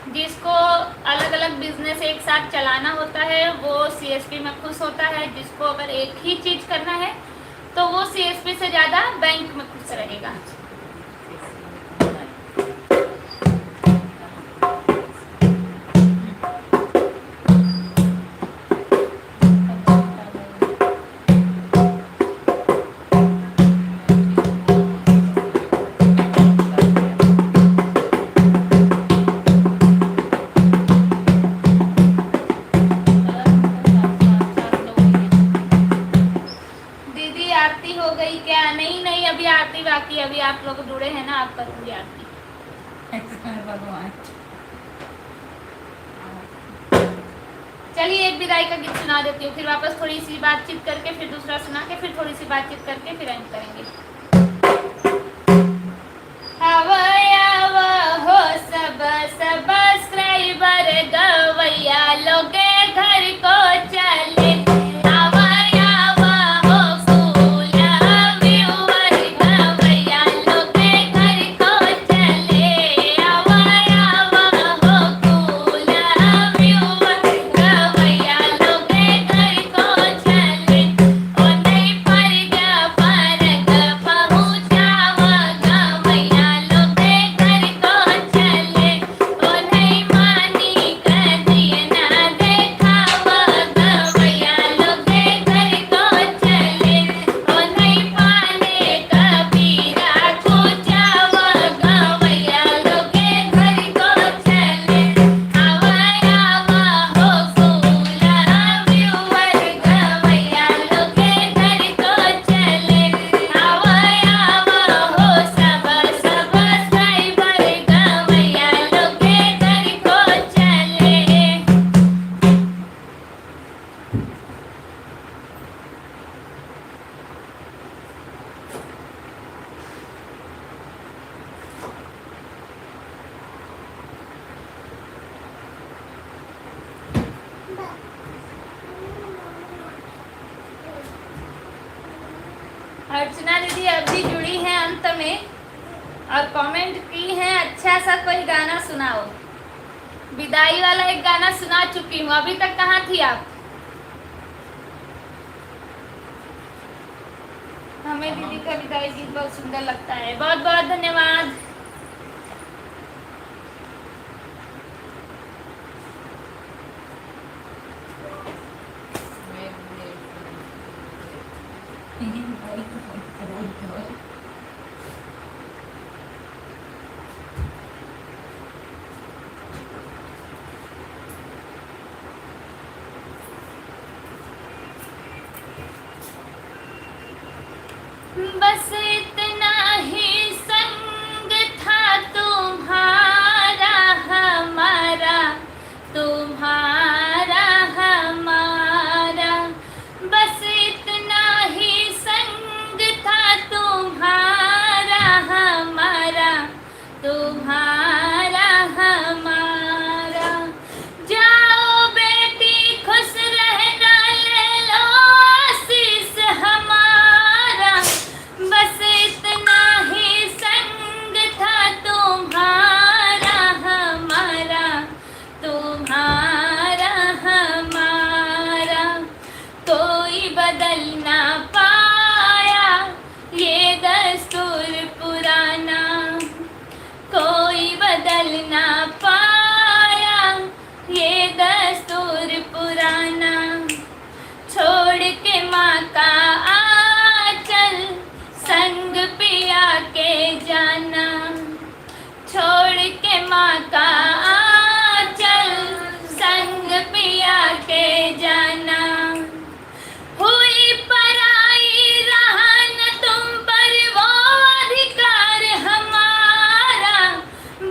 जिसको अलग अलग बिजनेस एक साथ चलाना होता है वो सीएसपी में खुश होता है। जिसको अगर एक ही चीज़ करना है तो वो सीएसपी से ज़्यादा बैंक में खुश रहेगा। लोग जुड़े हैं ना, आप करूँगी आरती। भगवान चलिए एक विदाई का गीत सुना देती हूँ, फिर वापस थोड़ी सी बातचीत करके फिर दूसरा सुना के फिर थोड़ी सी बातचीत करके फिर एंड करेंगे। हो सब सब्सक्राइबर गवैया लोगे घर को चले, अर्चना दीदी अभी जुड़ी हैं अंत में और कमेंट की हैं अच्छा सा कोई गाना सुनाओ। विदाई वाला एक गाना सुना चुकी हूँ, अभी तक कहाँ थी आप? हमें दीदी का विदाई गीत बहुत सुंदर लगता है, बहुत बहुत धन्यवाद। बस इतना ही संग था तुम्हारा हमारा, तुम्हारा हमारा, बस इतना ही संग था तुम्हारा हमारा, तुम्हारा हमारा। जाओ बेटी खुश रहना, ले लो आशीष हमारा, बस इतना ही संग था तुम्हारा हमारा, तुम्हारा हमारा। कोई बदल ना पाया ये दस्तूर पुराना, कोई बदल ना पाया ये दस्तूर पुराना। छोड़ के माँ का आंचल संग पिया के जाना, छोड़ के माँ का आंचल संग पिया के जाना। हुई पराई रहा न तुम पर वो अधिकार हमारा,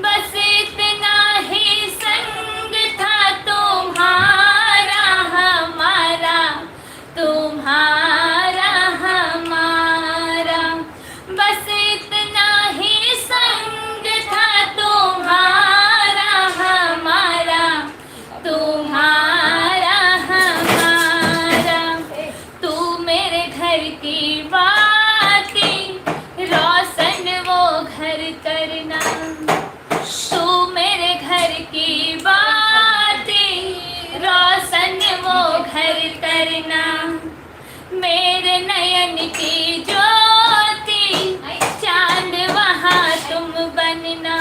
बस इतना ही संग था तुम्हारा हमारा, तुम्हारा हमारा, बस इतना ही संग था तुम्हारा हमारा, तुम्हारा हमारा। तू मेरे घर की बाती रोशन वो घर करना, तू मेरे घर की बाती रोशन वो घर करना। मेरे नयन की ज्योति चांद वहाँ तुम बनना,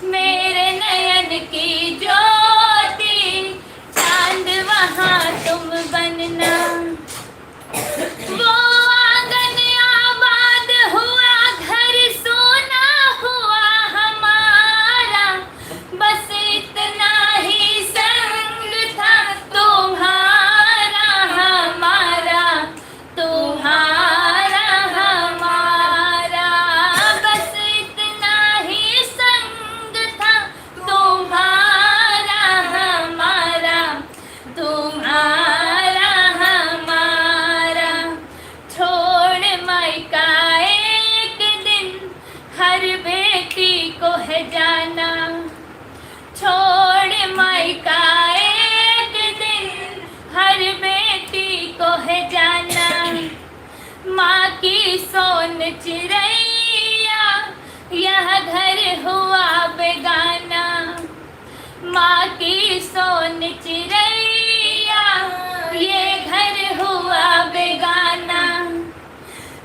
मेरे नयन की ज्योति चांद वहाँ तुम बनना। वो आंगन आबाद हुआ, घर सोना हुआ हमारा, बस इतना ही संग था तुम्हारा हमारा, तुम्हारा हमारा, हर बेटी को है जाना, छोड़ मायका एक दिन, हर बेटी को है जाना। माँ की सोन चिड़ैया यह घर हुआ बेगाना, माँ की सोन चिड़ैया ये घर हुआ बेगाना।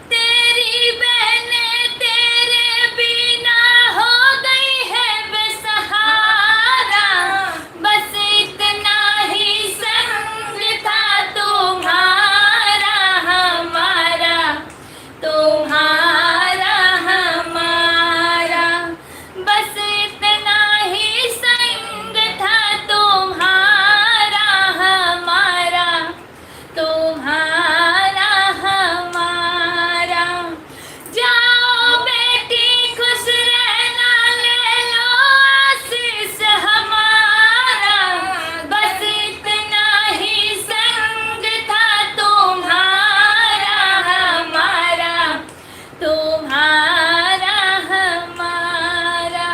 तेरी बहनें तेरे बिना हो गई है बेसहारा, बस इतना ही संग था तुम्हारा हमारा, तुम्हारा हमारा, बस इतना ही संग था तुम्हारा हमारा, तुम्हारा हमारा। जाओ बेटी खुश रहना, ले लो आशीष हमारा, बस इतना ही संग था तुम्हारा हमारा, तुम्हारा हमारा,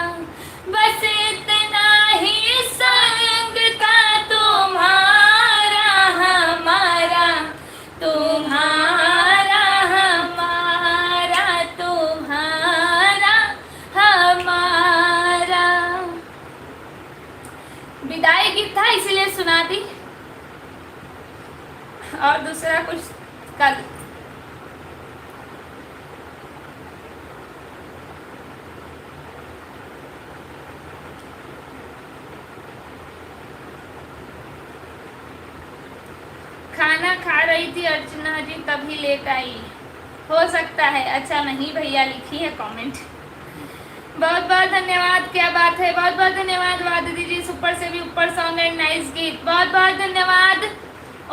बस इतना ही संग था तुम्हारा हमारा, तुम्हारा हमारा, तुम्हारा हमारा। विदाई गीत था इसलिए सुना दी, और दूसरा कुछ कल। खाना खा रही थी अर्चना जी तभी लेट आई, हो सकता है। अच्छा नहीं भैया लिखी है कमेंट, बहुत बहुत धन्यवाद, क्या बात है, बहुत बहुत धन्यवाद। वादिती जी सुपर से भी ऊपर सॉन्ग एंड नाइस गीत, बहुत बहुत धन्यवाद।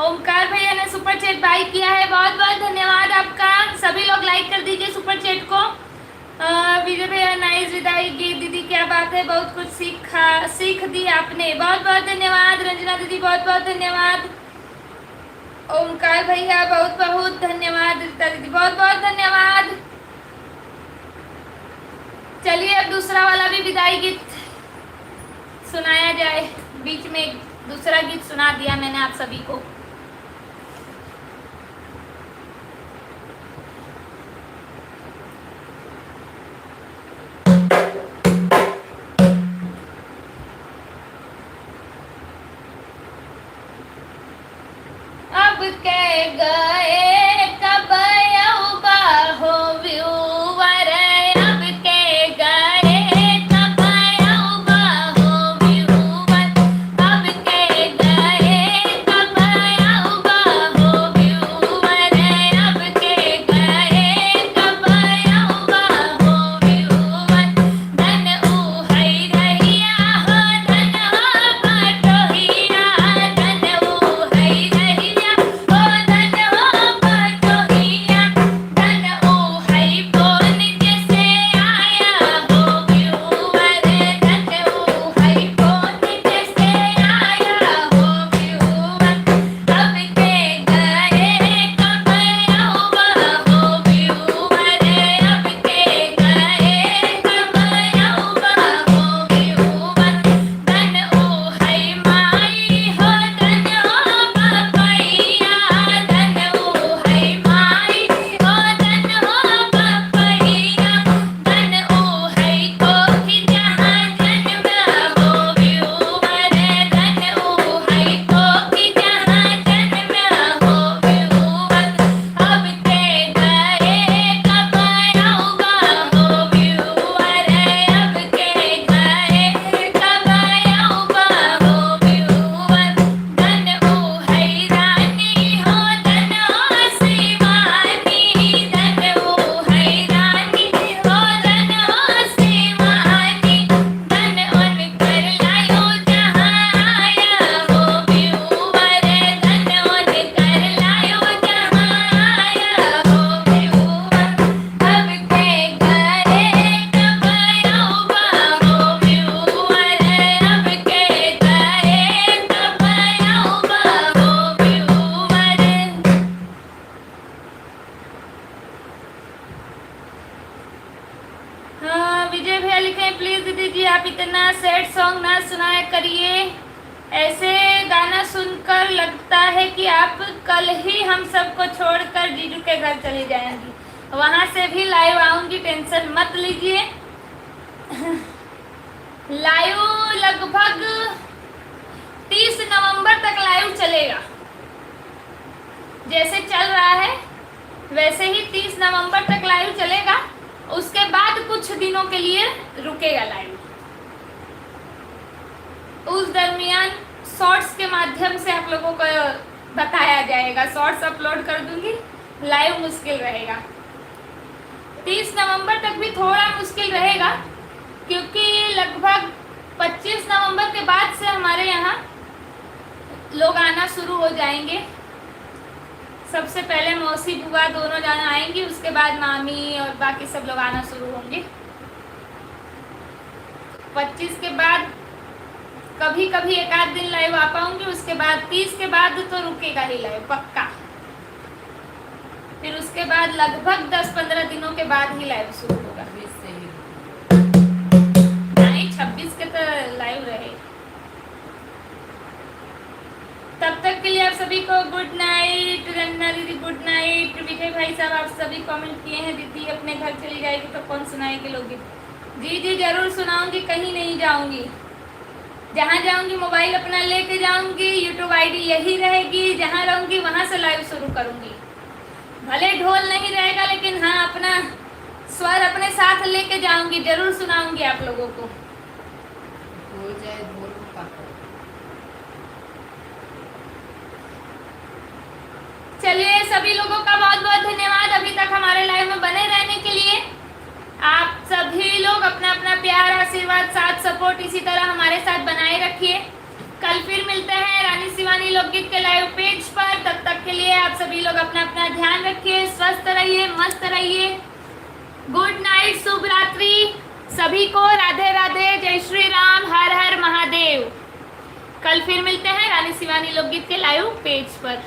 ओमकार भैया ने सुपर चैट बाई किया है, बहुत बहुत धन्यवाद आपका। सभी लोग लाइक कर दीजिए सुपर चैट को। विजय भैया नाइस विदाई गीत, दीदी क्या बात है, बहुत कुछ सीख दी आपने, बहुत बहुत धन्यवाद। रंजना दीदी बहुत बहुत धन्यवाद। ओमकार भैया बहुत बहुत धन्यवाद। रीता दीदी बहुत बहुत धन्यवाद। चलिए अब दूसरा वाला भी विदाई गीत सुनाया जाए। बीच में एक दूसरा गीत सुना दिया मैंने आप सभी को। अब के गए कब यौबा हो व्यूवर, अब के गए कब यौबा हो व्यूवर, अब के गए कब भैया लिखे हैं, प्लीज दीदी जी आप इतना सैड सॉन्ग ना सुनाया करिए, ऐसे गाना सुनकर लगता है कि आप कल ही हम सबको छोड़कर जीजू के घर चली जाएंगी। वहां से भी लाइव आऊंगी, टेंशन मत लीजिए। लाइव लगभग 30 नवंबर तक लाइव चलेगा, जैसे चल रहा है वैसे ही 30 नवंबर तक लाइव चलेगा। उसके बाद कुछ दिनों के लिए रुकेगा लाइव। उस दरमियान शॉर्ट्स के माध्यम से आप लोगों को बताया जाएगा, शॉर्ट्स अपलोड कर दूंगी, लाइव मुश्किल रहेगा। 30 नवंबर तक भी थोड़ा मुश्किल रहेगा, क्योंकि लगभग 25 नवंबर के बाद से हमारे यहाँ लोग आना शुरू हो जाएंगे। सबसे पहले मौसी बुआ दोनों जाना आएंगी, उसके बाद मामी और बाकी सब लोग आना शुरू होंगे। 25 के बाद कभी कभी एक आध दिन लाइव आ पाऊंगी, उसके बाद 30 के बाद तो रुकेगा ही लाइव पक्का। फिर उसके बाद लगभग 10-15 दिनों के बाद ही लाइव शुरू होगा। 26 के तो लाइव रहे। तब तक के लिए आप सभी को गुड नाइट। रंजना दीदी गुड नाइट। विजय भाई साहब आप सभी कमेंट किए हैं, दीदी अपने घर चली जाएगी तो कौन सुनाएगी लोग? जी जी जरूर सुनाऊंगी, कहीं नहीं जाऊंगी। जहाँ जाऊंगी मोबाइल अपना लेके जाऊंगी, यूट्यूब आईडी यही रहेगी, जहाँ रहूंगी वहां से लाइव शुरू करूंगी। भले ढोल नहीं रहेगा, लेकिन हाँ अपना स्वर अपने साथ लेके जाऊंगी, जरूर सुनाऊंगी आप लोगों को। हो जाए ढोल का। चलिए सभी लोगों का बहुत बहुत धन्यवाद अभी तक हमारे लाइव में बने रहने के लिए। आप सभी लोग अपना अपना प्यार, आशीर्वाद, साथ, सपोर्ट इसी तरह हमारे साथ बनाए रखिए। कल फिर मिलते हैं रानी शिवानी लोकगीत के लाइव पेज पर। तब तक के लिए आप सभी लोग अपना अपना ध्यान रखिए, स्वस्थ रहिए, मस्त रहिए। गुड नाइट, शुभ रात्रि सभी को। राधे राधे, जय श्री राम, हर हर महादेव। कल फिर मिलते हैं रानी शिवानी लोकगीत के लाइव पेज पर।